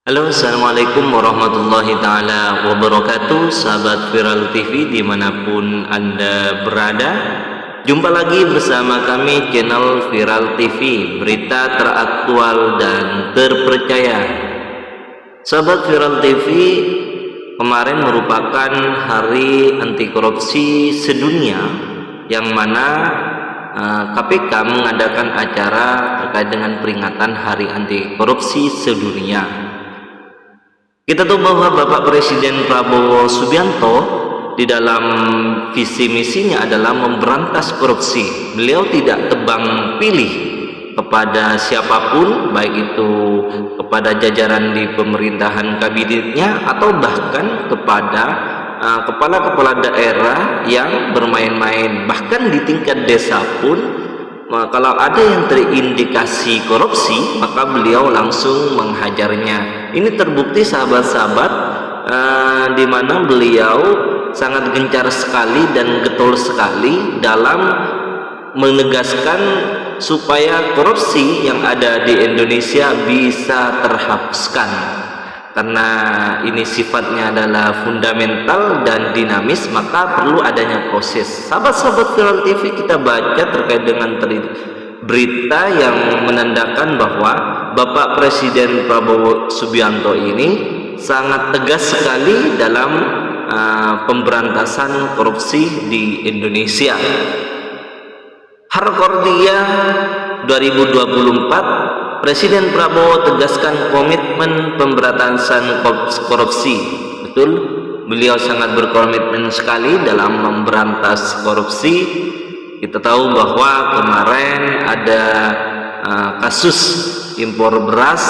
Halo, assalamualaikum warahmatullahi taala wabarakatuh, sahabat Viral TV dimanapun anda berada. Jumpa lagi bersama kami channel Viral TV, berita teraktual dan terpercaya. Sahabat Viral TV, kemarin merupakan hari anti korupsi sedunia, yang mana KPK mengadakan acara terkait dengan peringatan hari anti korupsi sedunia. Kita tahu bahwa Bapak Presiden Prabowo Subianto di dalam visi misinya adalah memberantas korupsi. Beliau tidak tebang pilih kepada siapapun, baik itu kepada jajaran di pemerintahan kabinetnya atau bahkan kepada kepala-kepala daerah yang bermain-main. Bahkan di tingkat desa pun, kalau ada yang terindikasi korupsi, maka beliau langsung menghajarnya. Ini terbukti sahabat-sahabat, di mana beliau sangat gencar sekali dan getol sekali dalam menegaskan supaya korupsi yang ada di Indonesia bisa terhapuskan, karena ini sifatnya adalah fundamental dan dinamis, maka perlu adanya proses. Sahabat-sahabat Viral TV, kita baca terkait dengan berita yang menandakan bahwa Bapak Presiden Prabowo Subianto ini sangat tegas sekali dalam pemberantasan korupsi di Indonesia. Harkordia 2024, Presiden Prabowo tegaskan komitmen pemberantasan korupsi. Betul, beliau sangat berkomitmen sekali dalam memberantas korupsi. Kita tahu bahwa kemarin ada kasus impor beras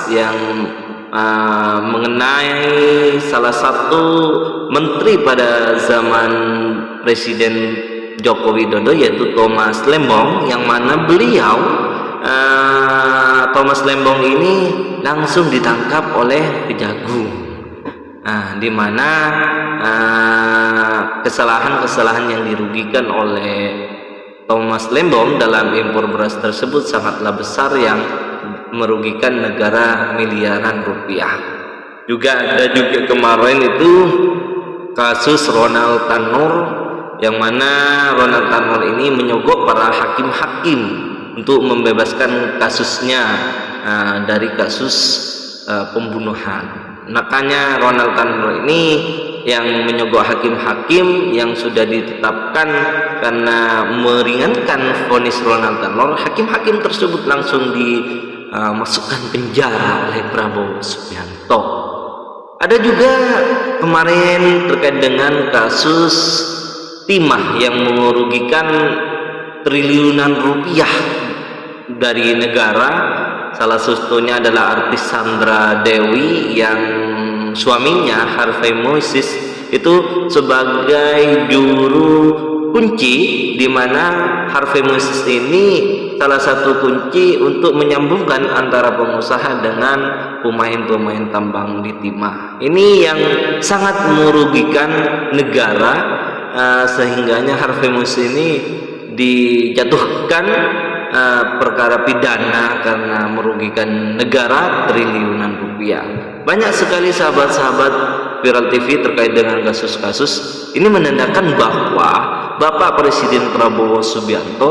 yang mengenai salah satu menteri pada zaman Presiden Joko Widodo, yaitu Thomas Lembong, yang mana beliau Thomas Lembong ini langsung ditangkap oleh Kejagung, di mana kesalahan-kesalahan yang dirugikan oleh Thomas Lembong dalam impor beras tersebut sangatlah besar, yang merugikan negara miliaran rupiah. Juga ada juga kemarin itu kasus Ronald Tanur, yang mana Ronald Tanur ini menyogok para hakim-hakim untuk membebaskan kasusnya dari kasus pembunuhan. Makanya Ronald Tanur ini yang menyogok hakim-hakim yang sudah ditetapkan karena meringankan vonis Ronald Tanur, hakim-hakim tersebut langsung dimasukkan penjara oleh Prabowo Subianto. Ada juga kemarin terkait dengan kasus timah yang merugikan triliunan rupiah dari negara. Salah satunya adalah artis Sandra Dewi, yang suaminya Harvey Moises itu sebagai juru kunci, di mana Harvey Moises ini salah satu kunci untuk menyambungkan antara pengusaha dengan pemain-pemain tambang di timah. Ini yang sangat merugikan negara, sehingganya Harvey Moises ini dijatuhkan perkara pidana karena merugikan negara triliunan rupiah. Banyak sekali sahabat-sahabat Viral TV terkait dengan kasus-kasus ini, menandakan bahwa Bapak Presiden Prabowo Subianto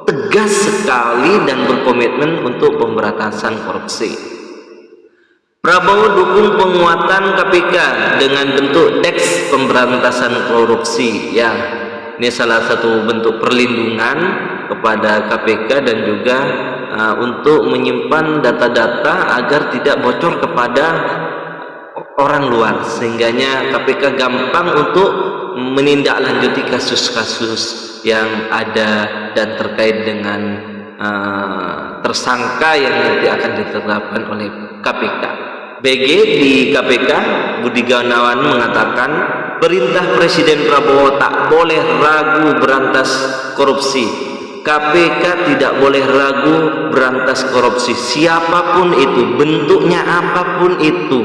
tegas sekali dan berkomitmen untuk pemberantasan korupsi. Prabowo dukung penguatan KPK dengan bentuk Deks pemberantasan korupsi. Ya, ini salah satu bentuk perlindungan kepada KPK dan juga untuk menyimpan data-data agar tidak bocor kepada orang luar, sehingganya KPK gampang untuk menindaklanjuti kasus-kasus yang ada dan terkait dengan tersangka yang nanti akan ditetapkan oleh KPK. BG di KPK Budi Gunawan mengatakan, perintah Presiden Prabowo tak boleh ragu berantas korupsi. KPK tidak boleh ragu berantas korupsi, siapapun itu, bentuknya apapun itu,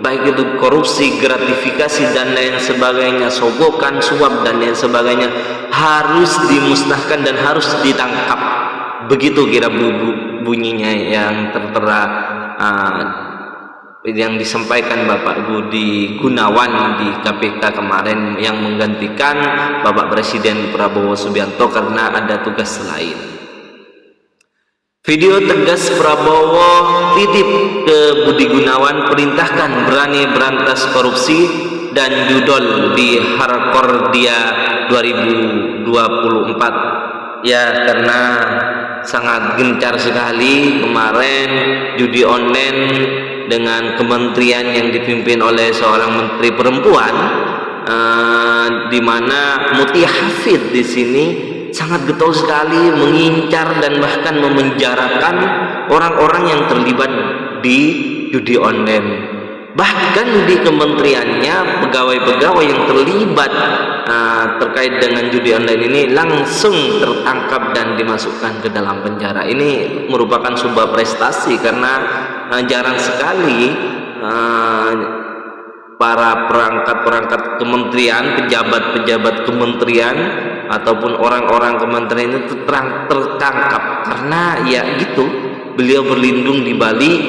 baik itu korupsi, gratifikasi dan lain sebagainya, sogokan, suap dan lain sebagainya, harus dimusnahkan dan harus ditangkap. Begitu kira bunyinya yang tertera yang disampaikan Bapak Budi Gunawan di KPK kemarin yang menggantikan Bapak Presiden Prabowo Subianto karena ada tugas lain. Video tegas Prabowo titip ke Budi Gunawan, perintahkan berani berantas korupsi dan judol di Harkordia 2024. Ya, karena sangat gencar sekali kemarin judi online dengan kementerian yang dipimpin oleh seorang menteri perempuan, di mana Mutia Hafid di sini sangat getol sekali mengincar dan bahkan memenjarakan orang-orang yang terlibat di judi online. Bahkan di kementeriannya pegawai-pegawai yang terlibat terkait dengan judi online ini langsung tertangkap dan dimasukkan ke dalam penjara. Ini merupakan sebuah prestasi karena jarang sekali para perangkat-perangkat kementerian, pejabat-pejabat kementerian ataupun orang-orang kementerian itu tertangkap karena ya gitu, beliau berlindung di balik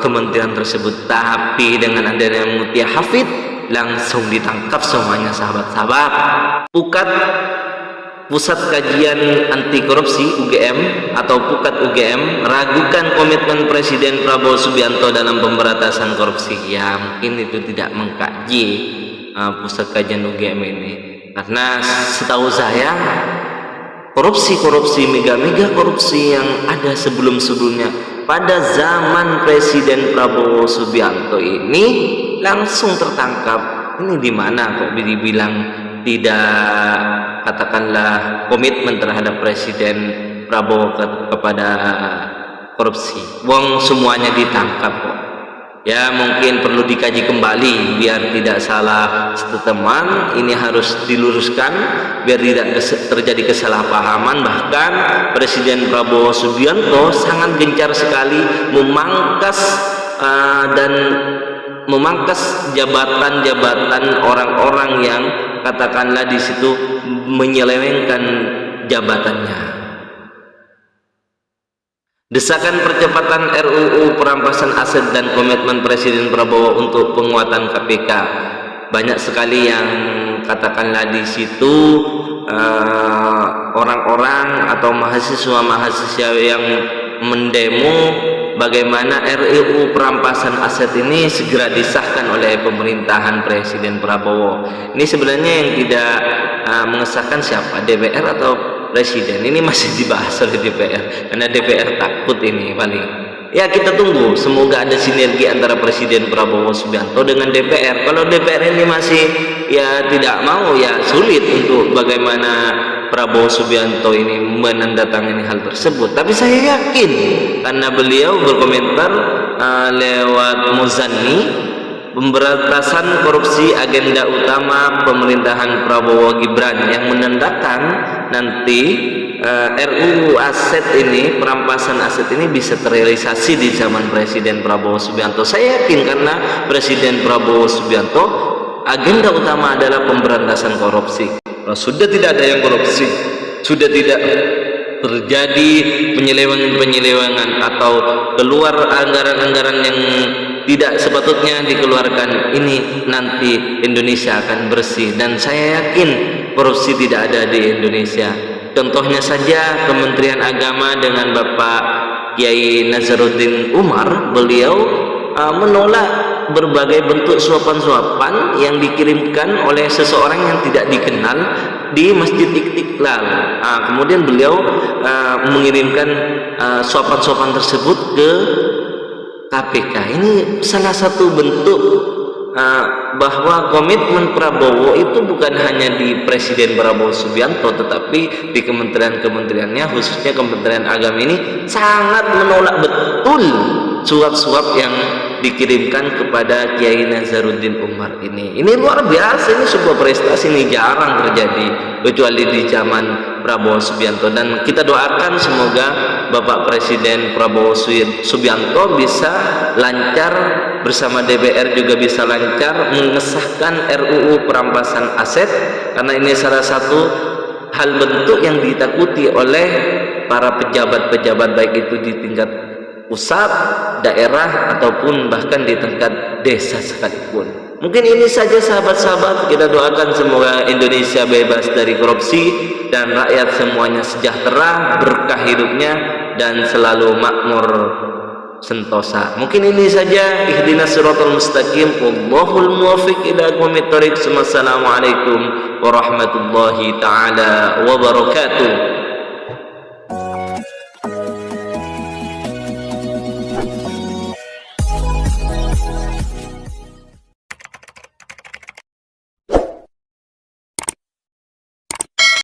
kementerian tersebut. Tapi dengan adanya Mutia Hafid langsung ditangkap semuanya, sahabat-sahabat. Pusat Kajian Anti Korupsi UGM atau Pukat UGM ragukan komitmen Presiden Prabowo Subianto dalam pemberantasan korupsi. Ya, mungkin itu tidak mengkaji Pusat Kajian UGM ini, karena setahu saya korupsi mega korupsi yang ada sebelum-sebelumnya pada zaman Presiden Prabowo Subianto ini langsung tertangkap. Ini di mana kok dibilang tidak, katakanlah, komitmen terhadap Presiden Prabowo kepada korupsi? Wong semuanya ditangkap kok. Ya, mungkin perlu dikaji kembali biar tidak salah teman. Ini harus diluruskan biar tidak terjadi kesalahpahaman. Bahkan Presiden Prabowo Subianto sangat gencar sekali memangkas jabatan-jabatan orang-orang yang katakanlah di situ menyelewengkan jabatannya. Desakan percepatan RUU perampasan aset dan komitmen Presiden Prabowo untuk penguatan KPK. Banyak sekali yang katakanlah di situ orang-orang atau mahasiswa yang mendemo bagaimana RUU perampasan aset ini segera disahkan oleh pemerintahan Presiden Prabowo. Ini sebenarnya yang tidak mengesahkan siapa, DPR atau Presiden? Ini masih dibahas oleh DPR karena DPR takut ini paling. Ya, kita tunggu, semoga ada sinergi antara Presiden Prabowo Subianto dengan DPR. Kalau DPR ini masih ya tidak mau, ya sulit untuk bagaimana Prabowo Subianto ini menandatangani hal tersebut. Tapi saya yakin karena beliau berkomentar lewat Muzani, pemberantasan korupsi agenda utama pemerintahan Prabowo Gibran, yang menandakan nanti RUU aset ini, perampasan aset ini bisa terrealisasi di zaman Presiden Prabowo Subianto. Saya yakin karena Presiden Prabowo Subianto agenda utama adalah pemberantasan korupsi. Sudah tidak ada yang korupsi, sudah tidak terjadi penyelewengan atau keluar anggaran-anggaran yang tidak sepatutnya dikeluarkan. Ini nanti Indonesia akan bersih, dan saya yakin korupsi tidak ada di Indonesia. Contohnya saja Kementerian Agama dengan Bapak Kiai Nazaruddin Umar, beliau menolak berbagai bentuk suapan-suapan yang dikirimkan oleh seseorang yang tidak dikenal di Masjid Istiqlal. Kemudian beliau mengirimkan suapan-suapan tersebut ke KPK. Ini salah satu bentuk bahwa komitmen Prabowo itu bukan hanya di Presiden Prabowo Subianto, tetapi di kementerian-kementeriannya, khususnya Kementerian Agama ini sangat menolak betul suap-suap yang dikirimkan kepada Kiai Nazaruddin Umar ini. Ini luar biasa, ini sebuah prestasi, ini jarang terjadi kecuali di zaman Prabowo Subianto. Dan kita doakan semoga Bapak Presiden Prabowo Subianto bisa lancar bersama DPR, juga bisa lancar mengesahkan RUU perampasan aset, karena ini salah satu hal bentuk yang ditakuti oleh para pejabat-pejabat, baik itu di tingkat pusat, daerah, ataupun bahkan di tingkat desa sekalipun. Mungkin ini saja sahabat-sahabat, kita doakan semoga Indonesia bebas dari korupsi dan rakyat semuanya sejahtera, berkah hidupnya dan selalu makmur sentosa. Mungkin ini saja. Ihdinas siratal mustaqim, wallahul muwaffiq ila aqwamit thoriq. Wassalamualaikum warahmatullahi taala wabarakatuh.